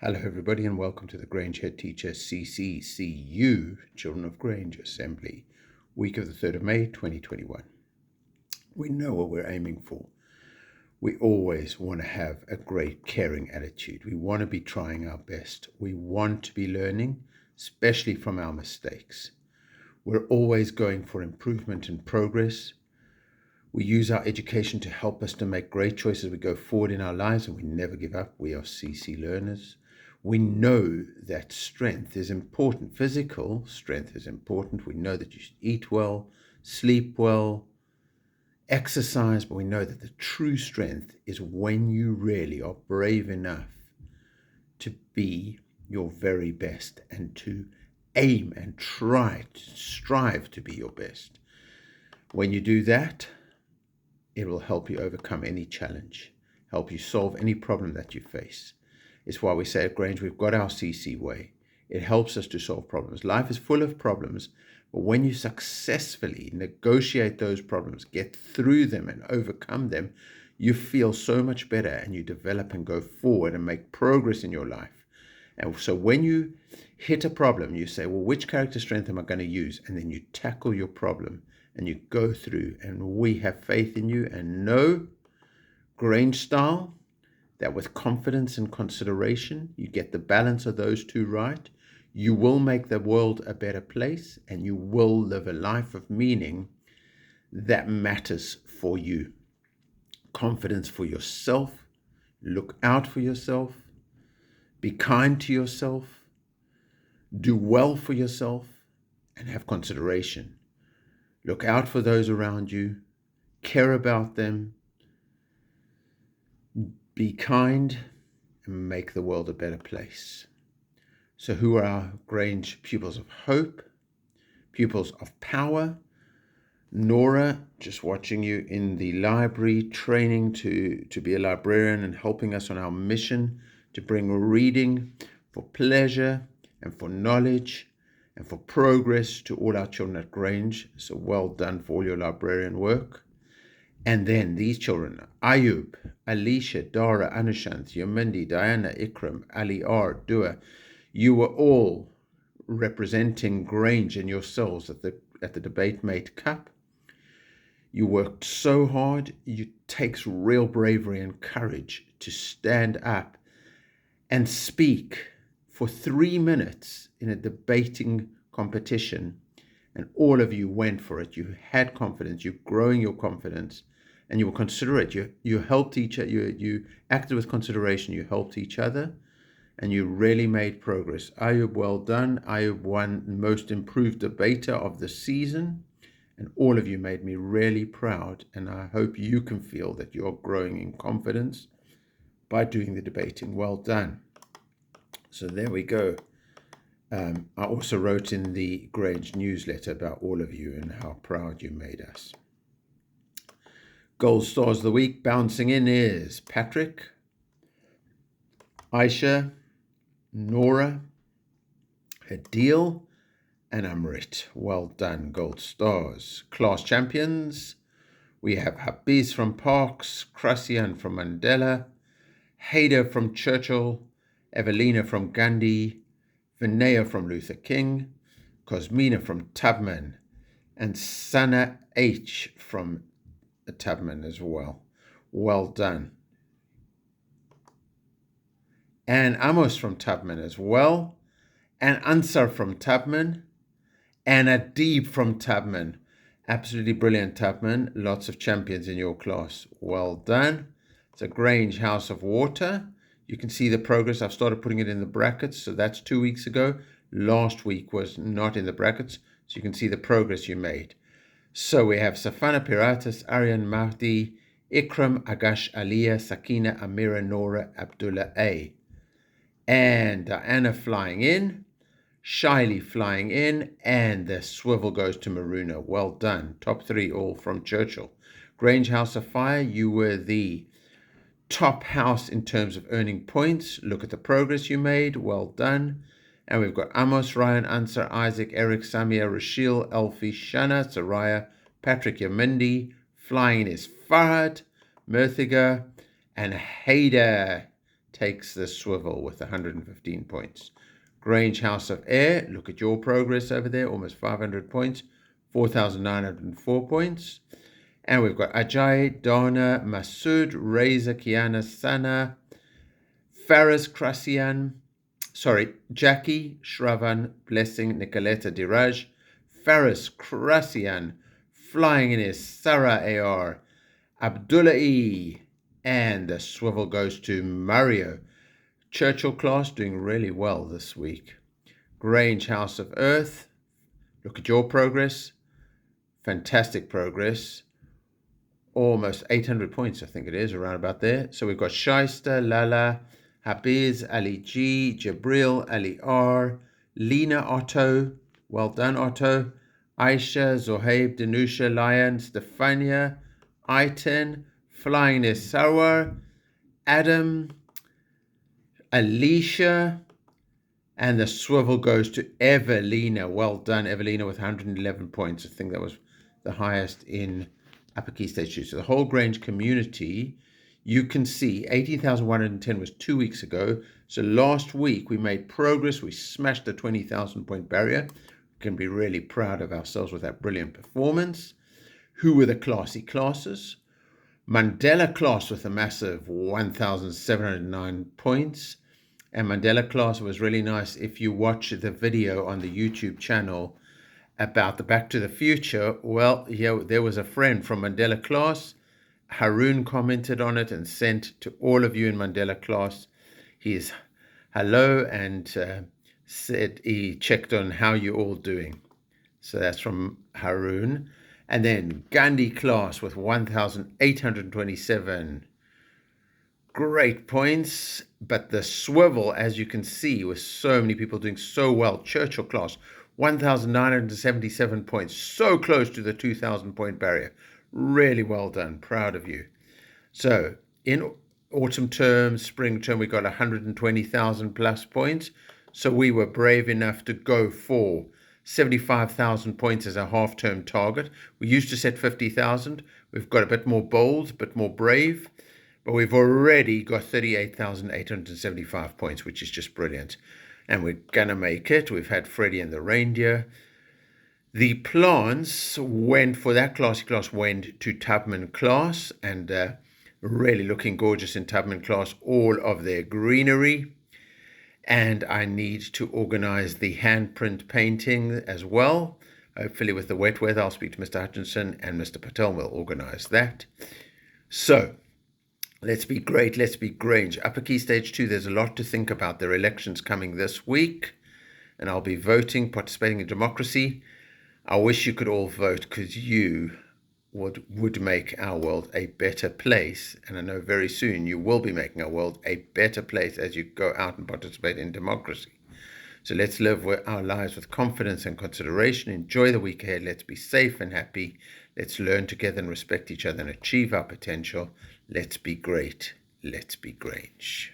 Hello, everybody, and welcome to the Grange Head Teacher CCCU, Children of Grange Assembly, week of the 3rd of May, 2021. We know what we're aiming for. We always want to have a great, caring attitude. We want to be trying our best. We want to be learning, especially from our mistakes. We're always going for improvement and progress. We use our education to help us to make great choices as we go forward in our lives, and we never give up. We are CC learners. We know that strength is important. Physical strength is important. We know that you should eat well, sleep well, exercise, but we know that the true strength is when you really are brave enough to be your very best and to aim and try to strive to be your best. When you do that, it will help you overcome any challenge, help you solve any problem that you face. It's why we say at Grange, we've got our CC way. It helps us to solve problems. Life is full of problems, but when you successfully negotiate those problems, get through them and overcome them, you feel so much better and you develop and go forward and make progress in your life. And so when you hit a problem, you say, well, which character strength am I going to use? And then you tackle your problem and you go through, and we have faith in you and know, Grange style, that with confidence and consideration, you get the balance of those two right, you will make the world a better place and you will live a life of meaning that matters for you. Confidence for yourself, look out for yourself, be kind to yourself, do well for yourself, and have consideration. Look out for those around you, care about them, be kind, and make the world a better place. So who are our Grange pupils of hope, pupils of power? Nora, just watching you in the library, training to be a librarian and helping us on our mission to bring reading for pleasure and for knowledge and for progress to all our children at Grange. So well done for all your librarian work. And then these children, Ayub, Alicia, Dara, Anushanth, Yomindi, Diana, Ikram, Ali R, Dua, you were all representing Grange and yourselves at the Debate Mate Cup. You worked so hard. It takes real bravery and courage to stand up and speak for 3 minutes in a debating competition, and all of you went for it. You had confidence, you're growing your confidence, and you were considerate. You helped each other, you acted with consideration, you helped each other, and you really made progress. Ayub, well done. Ayub won most improved debater of the season, and all of you made me really proud, and I hope you can feel that you're growing in confidence by doing the debating. Well done. So there we go. I also wrote in the Grange newsletter about all of you and how proud you made us. Gold Stars of the Week bouncing in is Patrick, Aisha, Nora, Adil, and Amrit. Well done, Gold Stars. Class champions, we have Habiz from Parks, Krasian from Mandela, Hader from Churchill, Evelina from Gandhi, Vinaya from Luther King, Cosmina from Tubman, and Sana H from Tubman as well. Well done. And Amos from Tubman as well, and Ansar from Tubman, and Adib from Tubman. Absolutely brilliant, Tubman. Lots of champions in your class. Well done. It's a Grange House of Water. You can see the progress. I've started putting it in the brackets, so that's 2 weeks ago. Last week was not in the brackets, so you can see the progress you made. So we have Safana Piratas, Aryan Mahdi, Ikram, Agash, Aliyah, Sakina, Amira, Nora, Abdullah A. And Diana flying in, Shyly flying in, and the swivel goes to Maruna. Well done. Top 3 all from Churchill. Grange House of Fire, you were the top house in terms of earning points. Look at the progress you made. Well done. And we've got Amos, Ryan, Ansar, Isaac, Eric, Samia, Rashil, Elfie, Shana, Saraya, Patrick, Yamindi. Flying in is Farhad, Murthiga, and Hader. takes the swivel with 115 points. Grange House of Air, look at your progress over there, almost 500 points, 4,904 points. And we've got Ajay, Dana, Masood, Reza, Kiana, Sana, Faris, Jackie, Shravan, Blessing, Nicoletta, Diraj, Faris, Krasian, flying in his Sarah AR, Abdullah E, and the swivel goes to Mario. Churchill class doing really well this week. Grange House of Earth, look at your progress. Fantastic progress. Almost 800 points, I think it is, around about there. So we've got Shaista, Lala, Habiz, Ali G, Jabril, Ali R, Lena Otto, well done Otto, Aisha, Zohaib, Danusha, Lion, Stefania, Aitan, Flying Nesawar, Adam, Alicia, and the swivel goes to Evelina. Well done, Evelina, with 111 points. I think that was the highest in Upper Key Stage 2. So the whole Grange community, you can see 18,110 was 2 weeks ago. So last week we made progress. We smashed the 20,000 point barrier. We can be really proud of ourselves with that brilliant performance. Who were the classy classes? Mandela class with a massive 1,709 points. And Mandela class was really nice. If you watch the video on the YouTube channel about the Back to the Future, well, yeah, there was a friend from Mandela class. Haroon commented on it and sent to all of you in Mandela class his hello and said he checked on how you're all doing. So that's from Haroon. And then Gandhi class with 1,827. Great points, but the swivel, as you can see, with so many people doing so well. Churchill class, 1,977 points, so close to the 2,000 point barrier. Really well done, proud of you. So in autumn term, spring term, we got 120,000 plus points. So we were brave enough to go for 75,000 points as a half-term target. We used to set 50,000. We've got a bit more bold, a bit more brave. But we've already got 38,875 points, which is just brilliant. And we're going to make it. We've had Freddie and the reindeer. The plants went, for that classy class, went to Tubman class. And really looking gorgeous in Tubman class, all of their greenery. And I need to organize the handprint painting as well. Hopefully with the wet weather, I'll speak to Mr. Hutchinson and Mr. Patel will organize that. So, let's be great. Let's be Grange. Upper Key Stage 2, there's a lot to think about. There are elections coming this week, and I'll be voting, participating in democracy. I wish you could all vote because you would make our world a better place. And I know very soon you will be making our world a better place as you go out and participate in democracy. So let's live our lives with confidence and consideration. Enjoy the week ahead. Let's be safe and happy. Let's learn together and respect each other and achieve our potential. Let's be great. Let's be Grange.